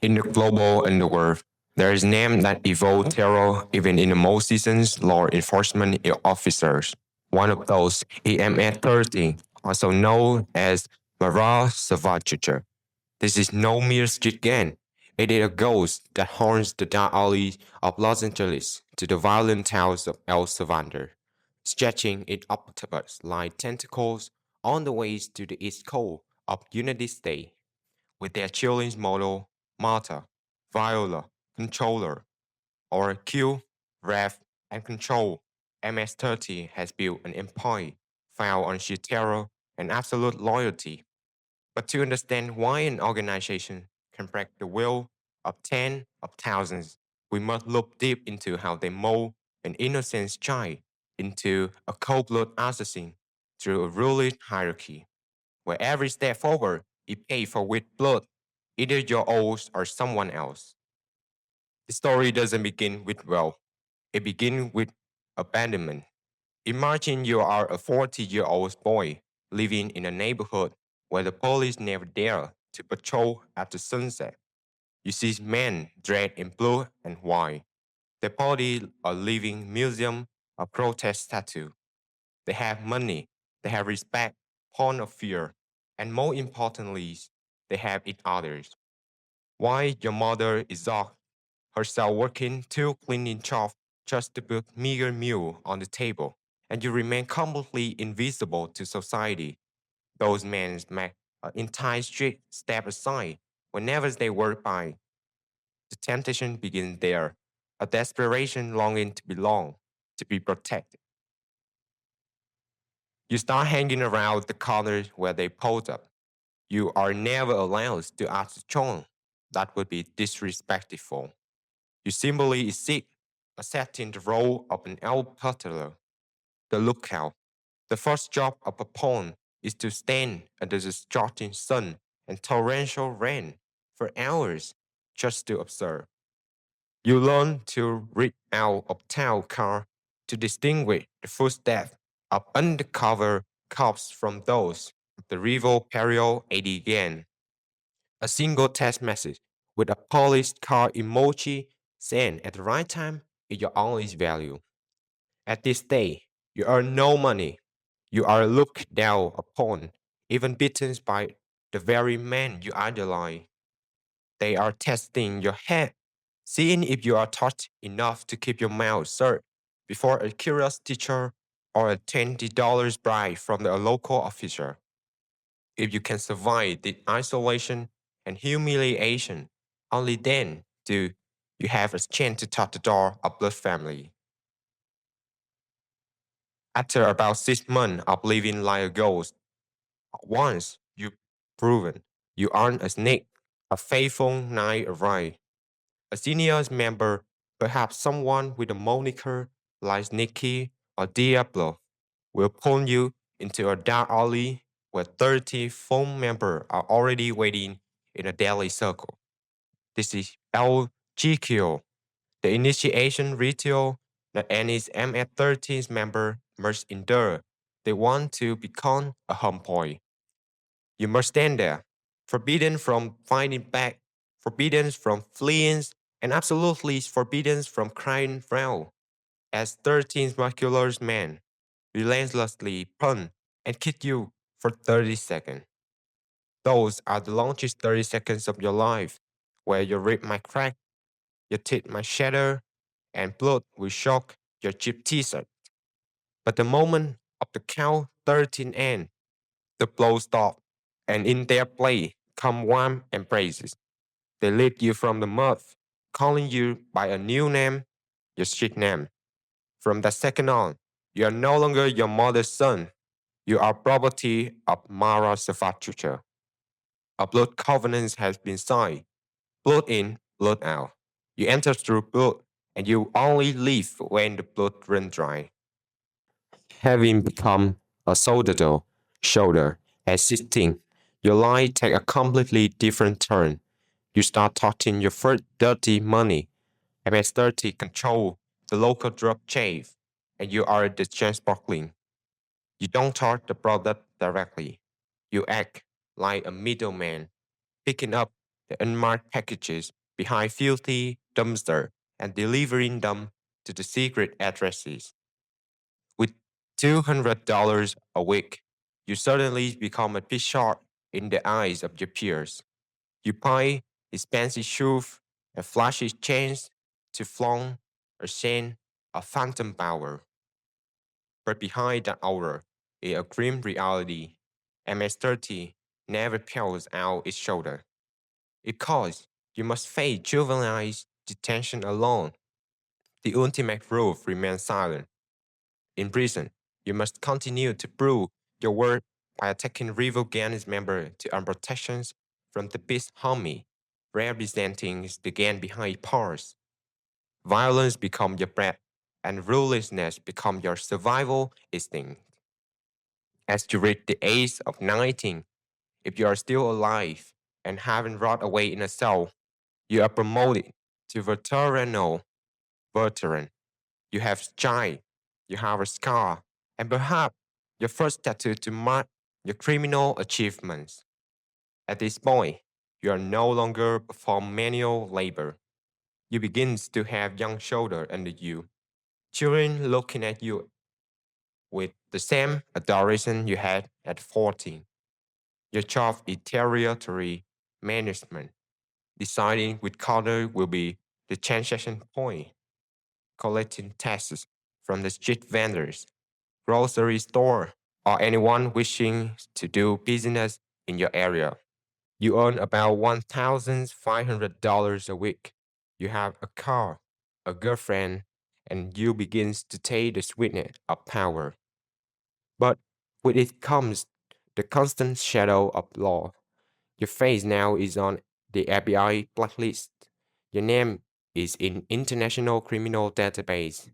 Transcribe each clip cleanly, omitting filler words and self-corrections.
In the global underworld, there is a name that evokes terror even in the most seasoned law enforcement officers. One of those is MS-13, also known as Mara Salvatrucha. This is no mere street gang. It is a ghost that haunts the dark alleys of Los Angeles to the violent towns of El Salvador, stretching its upwards like tentacles on the ways to the east coast of United States. With their chilling motto, Marta, Viola, Controller, or Q, Rev, and Control, MS-30 has built an empire founded on sheer terror and absolute loyalty. But to understand why an organization can break the will of tens of thousands, we must look deep into how they mold an innocent child into a cold-blooded assassin through a ruling hierarchy, where every step forward is paid for with blood, either your own or someone else. The story doesn't begin with wealth, it begins with abandonment. Imagine you are a 40-year-old boy living in a neighborhood where the police never dare to patrol after sunset. You see men dressed in blue and white. Their body a living museum of protest tattoo. They have money, they have respect, point of fear, and more importantly, they have each others. Why your mother is off herself working two cleaning jobs just to put meager meal on the table, and you remain completely invisible to society. Those men make an entire street step aside whenever they walk by. The temptation begins there, a desperation longing to belong, to be protected. You start hanging around the corners where they pose up. You are never allowed to ask the John. That would be disrespectful. You simply sit, accepting the role of an elf butler, the lookout. The first job of a pawn is to stand under the scorching sun and torrential rain for hours just to observe. You learn to read out of town car to distinguish the footsteps of undercover cops from those of the rival Peril 80 gang. A single text message with a polished car emoji sent at the right time is your only value. At this day, you earn no money. You are looked down upon, even beaten by the very men you idolize. They are testing your head, seeing if you are taught enough to keep your mouth shut before a curious teacher or a $20 bribe from a local officer. If you can survive the isolation and humiliation, only then do you have a chance to touch the door of blood family. After about 6 months of living like a ghost, once you've proven you aren't a snake, a faithful knight arrives. A senior member, perhaps someone with a moniker like Nicky or Diablo, will pull you into a dark alley where 30 phone members are already waiting in a daily circle. This is LGQ, the initiation ritual that any MS-13 member must endure. They want to become a homeboy. You must stand there, forbidden from fighting back, forbidden from fleeing, and absolutely forbidden from crying foul, as 13 muscular men relentlessly punch and kick you for 30 seconds. Those are the longest 30 seconds of your life, where your rib might crack, your teeth might shatter, and blood will shock your cheap t-shirt. But the moment of the count 13 end, the blow stops, and in their place come warm embraces. They lift you from the mud, calling you by a new name, your street name. From that second on, you are no longer your mother's son. You are property of Mara Salvatrucha. A blood covenant has been signed. Blood in, blood out. You enter through blood, and you only leave when the blood runs dry. Having become a shoulder at 16, your life takes a completely different turn. You start talking your first dirty money, MS-30 control the local drug chain, and you are the transporting. You don't charge the product directly. You act like a middleman, picking up the unmarked packages behind filthy dumpster and delivering them to the secret addresses. With $200 a week, you suddenly become a bit short in the eyes of your peers. You buy expensive shoes and flashy chains to flaunt a shame of phantom power. But behind that aura is a grim reality. MS-13 never peels out its shoulder. Because you must face juvenile detention alone. The ultimate rule remains silent. In prison, you must continue to prove your worth by attacking rival gang members to earn protections from the beast army, representing the gang behind bars. Violence becomes your bread, and ruthlessness becomes your survival instinct. As you reach the age of 19, if you are still alive and haven't rot away in a cell, you are promoted to veteran. You have stride, you have a scar, and perhaps your first tattoo to mark your criminal achievements. At this point, you are no longer perform manual labor. You begin to have young shoulder under you, children looking at you with the same adoration you had at 14. Your job is territory management, deciding which corner will be the transaction point, collecting taxes from the street vendors, grocery store, or anyone wishing to do business in your area. You earn about $1,500 a week. You have a car, a girlfriend, and you begin to taste the sweetness of power. But with it comes the constant shadow of law. Your face now is on the FBI blacklist. Your name is in international criminal database.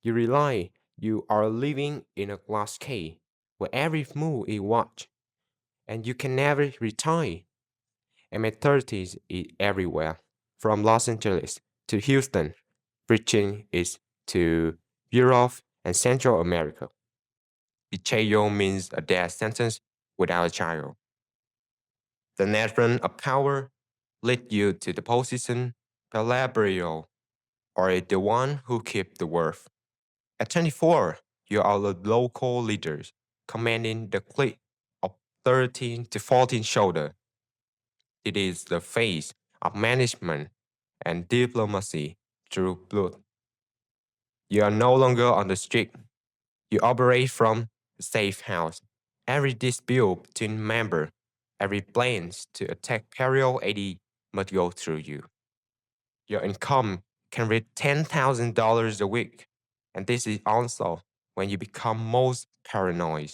You realize you are living in a glass cage where every move is watched, and you can never retire. MS-13 is everywhere, from Los Angeles to Houston, reaching is to Europe and Central America. Betrayal means a death sentence without a trial. The net run of power lead you to the position Calabrio, or the one who keep the worth. At 24, you are the local leaders, commanding the clique of 13 to 14 shoulder. It is the face of management and diplomacy through blood. You are no longer on the street. You operate from the safe house. Every dispute between members, every plans to attack Perial 80 must go through you. Your income can reach $10,000 a week, and this is also when you become most paranoid.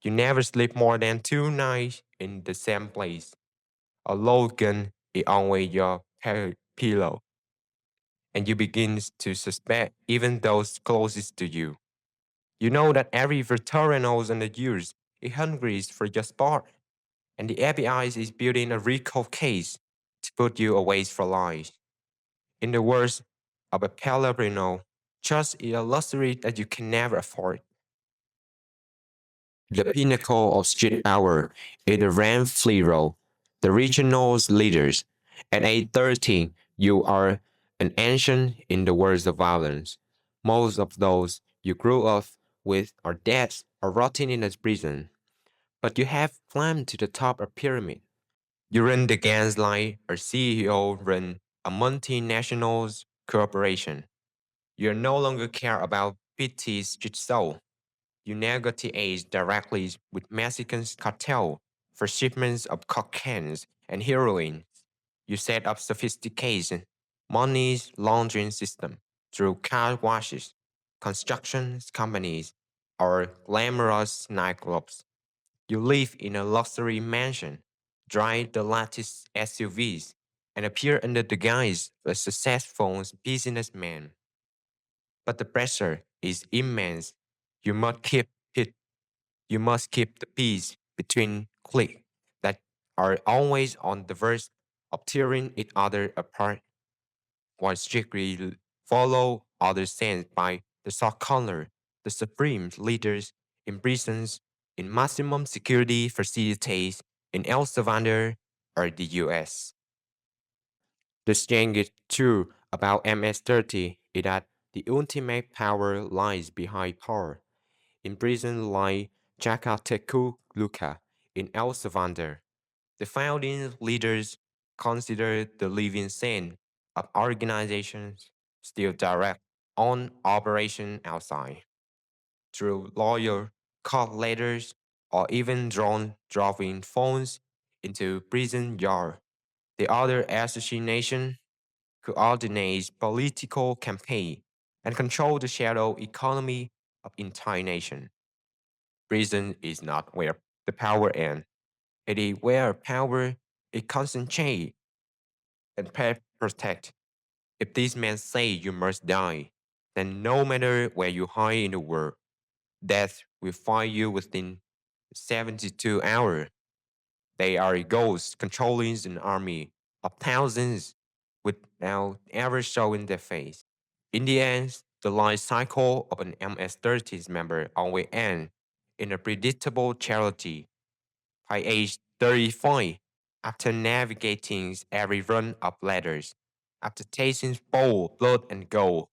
You never sleep more than 2 nights in the same place. A load gun is always your pillow, and you begin to suspect even those closest to you. You know that every veteran knows in the years is hungry for your spot, and the FBI is building a recall case to put you away for life. In the words of a Pellegrino, trust is a luxury that you can never afford. The pinnacle of street power is the Ram Flero, the regional's leaders. At age 13, you are an ancient in the words of violence. Most of those you grew up with are dead or rotting in a prison. But you have climbed to the top of pyramid. You run the gangs like a CEO run a multinational corporation. You no longer care about petty street soul. You negotiate directly with Mexican cartel for shipments of cocaine and heroin. You set up sophisticated money laundering system through car washes, construction companies, or glamorous nightclubs. You live in a luxury mansion, drive the latest SUVs, and appear under the guise of a successful businessman. But the pressure is immense. You must keep it. You must keep the peace between cliques that are always on the verge of tearing each other apart, while strictly follow orders sent by the so-called the supreme leaders in prisons in maximum security facilities in El Salvador or the US. The strange truth about MS-13 is that the ultimate power lies behind power. In prisons like Luka in El Salvador, the founding leaders considered the living sin of organizations still direct on operation outside through lawyer, court letters, or even drone dropping phones into prison yard. The other assassination coordinates political campaign and control the shadow economy of entire nation. Prison is not where the power ends. It is where power is concentrated and protect. If these men say you must die, then no matter where you hide in the world, death will find you within 72 hours. They are ghosts controlling an army of thousands without ever showing their face. In the end, the life cycle of an MS-13 member always ends in a predictable charity. By age 35, after navigating every run of ladders, after tasting both blood and gold,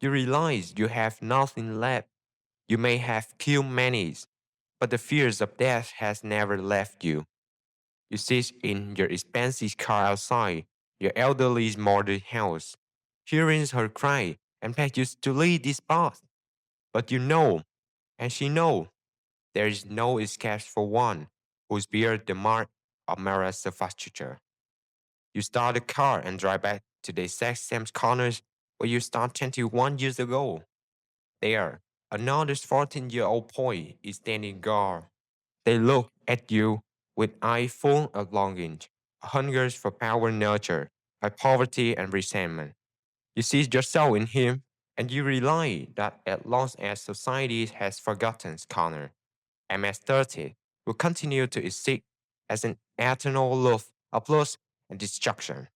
you realize you have nothing left. You may have killed many, but the fears of death has never left you. You sit in your expensive car outside your elderly mother's house, hearing her cry and beg you to leave this path. But you know, and she knows, there is no escape for one who's bear the mark of Mara Salvatrucha. You start the car and drive back to the exact same corners where you started 21 years ago. There, another 14-year-old boy is standing guard. They look at you with eyes full of longing, hungers for power nurtured by poverty and resentment. You see yourself in him, and you realize that as long as society has forgotten Connor, MS-30 will continue to exist as an eternal love of loss and destruction.